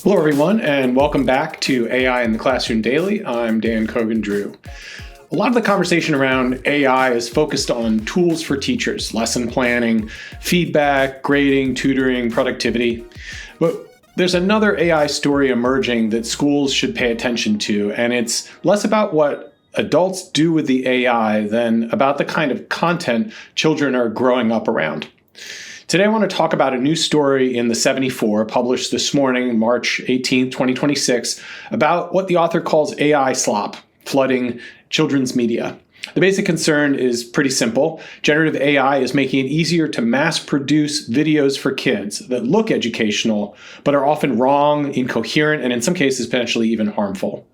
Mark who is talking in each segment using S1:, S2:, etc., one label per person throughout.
S1: Hello, everyone, and welcome back to AI in the Classroom Daily. I'm Dan Cogan-Drew. A lot of the conversation around AI is focused on tools for teachers, lesson planning, feedback, grading, tutoring, productivity. But there's another AI story emerging that schools should pay attention to, and it's less about what adults do with the AI than about the kind of content children are growing up around. Today, I want to talk about a new story in the 74, published this morning, March 18, 2026, about what the author calls AI slop, flooding children's media. The basic concern is pretty simple. Generative AI is making it easier to mass produce videos for kids that look educational, but are often wrong, incoherent, and in some cases, potentially even harmful.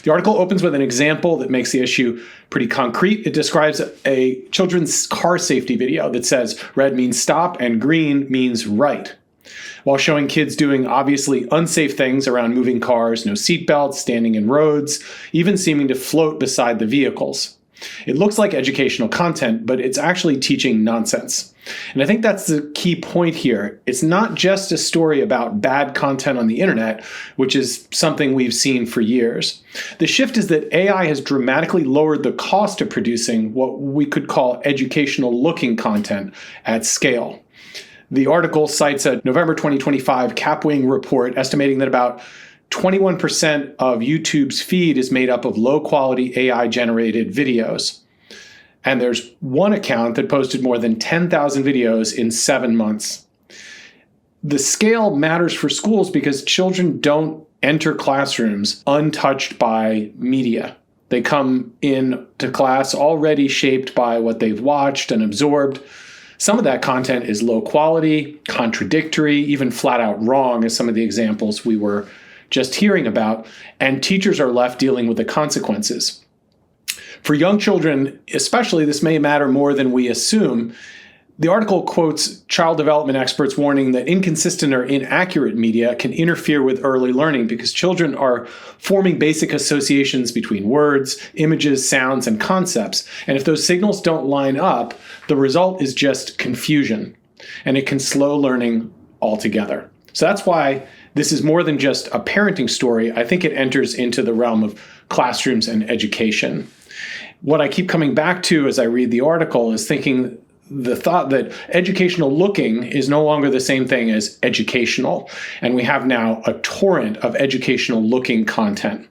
S1: The article opens with an example that makes the issue pretty concrete. It describes a children's car safety video that says red means stop and green means right, while showing kids doing obviously unsafe things around moving cars, no seatbelts, standing in roads, even seeming to float beside the vehicles. It looks like educational content, but it's actually teaching nonsense. And I think that's the key point here. It's not just a story about bad content on the internet, which is something we've seen for years. The shift is that AI has dramatically lowered the cost of producing what we could call educational-looking content at scale. The article cites a November 2025 Capwing report estimating that about 21% of YouTube's feed is made up of low-quality AI-generated videos. And there's one account that posted more than 10,000 videos in 7 months. The scale matters for schools because children don't enter classrooms untouched by media. They come into class already shaped by what they've watched and absorbed. Some of that content is low quality, contradictory, even flat out wrong, as some of the examples we were just hearing about, and teachers are left dealing with the consequences. For young children, especially, this may matter more than we assume. The article quotes child development experts warning that inconsistent or inaccurate media can interfere with early learning because children are forming basic associations between words, images, sounds, and concepts. And if those signals don't line up, the result is just confusion, and it can slow learning altogether. So that's why this is more than just a parenting story. I think it enters into the realm of classrooms and education. What I keep coming back to as I read the article is thinking the thought that educational looking is no longer the same thing as educational. And we have now a torrent of educational looking content.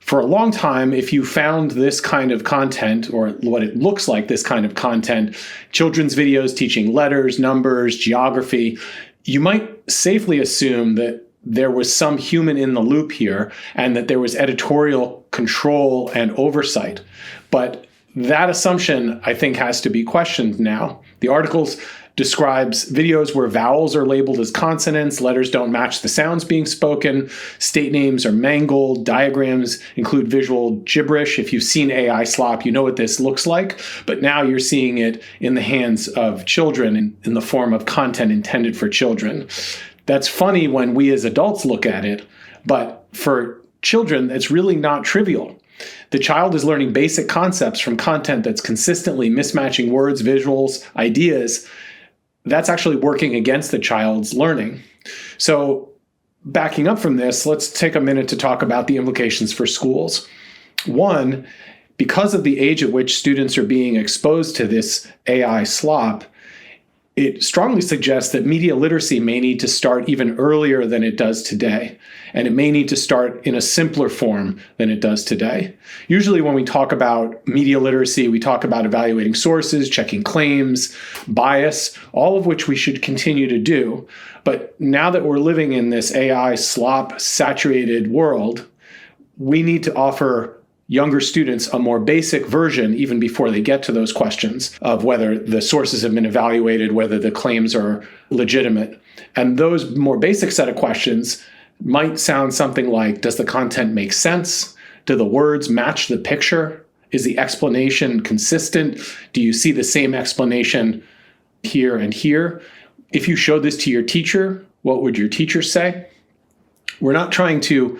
S1: For a long time, if you found this kind of content, or what it looks like this kind of content, children's videos teaching letters, numbers, geography, you might safely assume that there was some human in the loop here and that there was editorial control and oversight. But that assumption, I think, has to be questioned now. The article describes videos where vowels are labeled as consonants, letters don't match the sounds being spoken, state names are mangled, diagrams include visual gibberish. If you've seen AI slop, you know what this looks like, but now you're seeing it in the hands of children in the form of content intended for children. That's funny when we as adults look at it, but for children, it's really not trivial. The child is learning basic concepts from content that's consistently mismatching words, visuals, ideas. That's actually working against the child's learning. So backing up from this, let's take a minute to talk about the implications for schools. One, because of the age at which students are being exposed to this AI slop, it strongly suggests that media literacy may need to start even earlier than it does today, and it may need to start in a simpler form than it does today. Usually when we talk about media literacy, we talk about evaluating sources, checking claims, bias, all of which we should continue to do. But now that we're living in this AI slop-saturated world, we need to offer younger students a more basic version even before they get to those questions of whether the sources have been evaluated, whether the claims are legitimate. And those more basic set of questions might sound something like, does the content make sense? Do the words match the picture? Is the explanation consistent? Do you see the same explanation here and here? If you showed this to your teacher, what would your teacher say? We're not trying to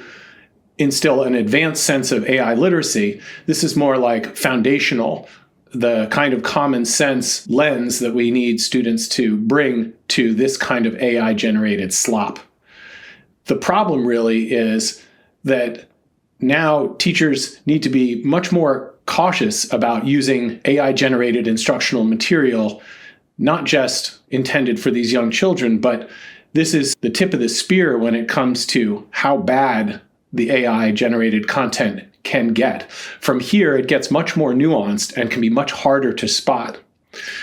S1: instill an advanced sense of AI literacy. This is more like foundational, the kind of common sense lens that we need students to bring to this kind of AI-generated slop. The problem really is that now teachers need to be much more cautious about using AI-generated instructional material, not just intended for these young children, but this is the tip of the spear when it comes to how bad the AI-generated content can get. From here, it gets much more nuanced and can be much harder to spot.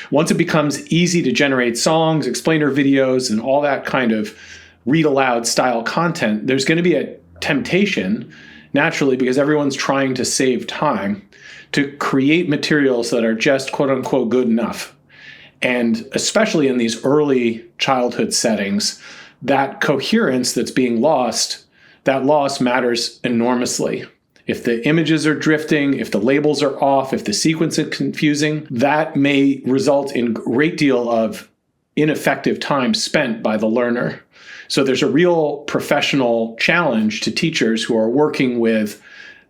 S1: Once it becomes easy to generate songs, explainer videos, and all that kind of read-aloud style content, there's going to be a temptation, naturally, because everyone's trying to save time, to create materials that are just quote-unquote good enough. And especially in these early childhood settings, that coherence that's being lost, that loss matters enormously. If the images are drifting, if the labels are off, if the sequence is confusing, that may result in a great deal of ineffective time spent by the learner. So there's a real professional challenge to teachers who are working with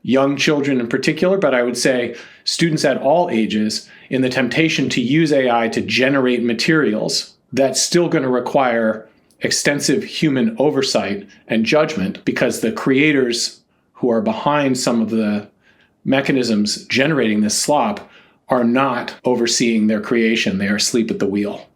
S1: young children in particular, but I would say students at all ages, in the temptation to use AI to generate materials that's still going to require extensive human oversight and judgment, because the creators who are behind some of the mechanisms generating this slop are not overseeing their creation. They are asleep at the wheel.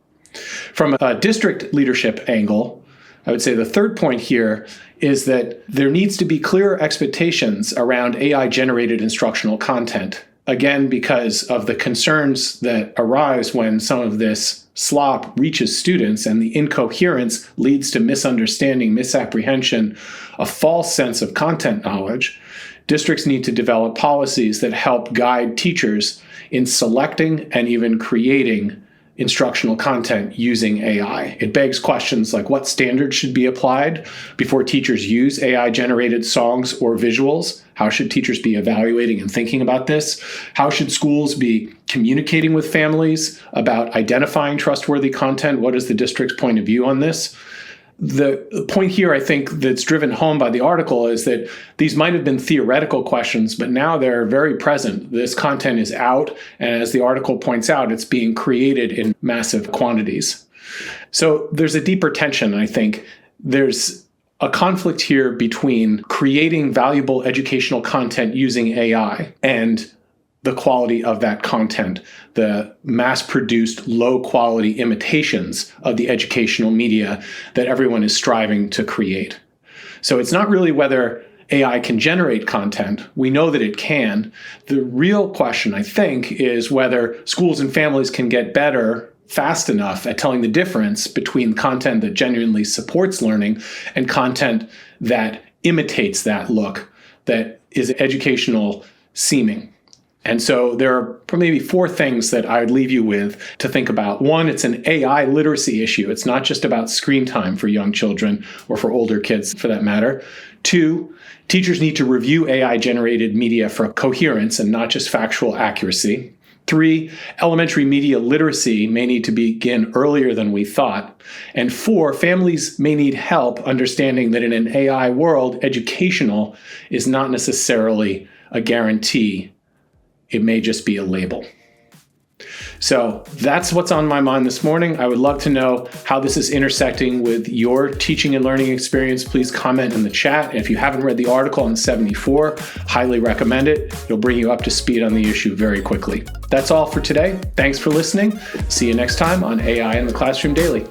S1: From a district leadership angle, I would say the third point here is that there needs to be clearer expectations around AI-generated instructional content. Again, because of the concerns that arise when some of this slop reaches students, and the incoherence leads to misunderstanding, misapprehension, a false sense of content knowledge. Districts need to develop policies that help guide teachers in selecting and even creating instructional content using AI. It begs questions like what standards should be applied before teachers use AI-generated songs or visuals? How should teachers be evaluating and thinking about this? How should schools be communicating with families about identifying trustworthy content? What is the district's point of view on this? The point here, I think, that's driven home by the article is that these might have been theoretical questions, but now they're very present. This content is out, and as the article points out, it's being created in massive quantities. So there's a deeper tension, I think. There's a conflict here between creating valuable educational content using AI and the quality of that content, the mass-produced, low-quality imitations of the educational media that everyone is striving to create. So it's not really whether AI can generate content. We know that it can. The real question, I think, is whether schools and families can get better fast enough at telling the difference between content that genuinely supports learning and content that imitates that look, that is educational seeming. And so there are maybe four things that I would leave you with to think about. One, it's an AI literacy issue. It's not just about screen time for young children or for older kids for that matter. Two, teachers need to review AI-generated media for coherence and not just factual accuracy. Three, elementary media literacy may need to begin earlier than we thought. And four, families may need help understanding that in an AI world, educational is not necessarily a guarantee. It may just be a label. So that's what's on my mind this morning. I would love to know how this is intersecting with your teaching and learning experience. Please comment in the chat. And if you haven't read the article on 74, highly recommend it. It'll bring you up to speed on the issue very quickly. That's all for today. Thanks for listening. See you next time on AI in the Classroom Daily.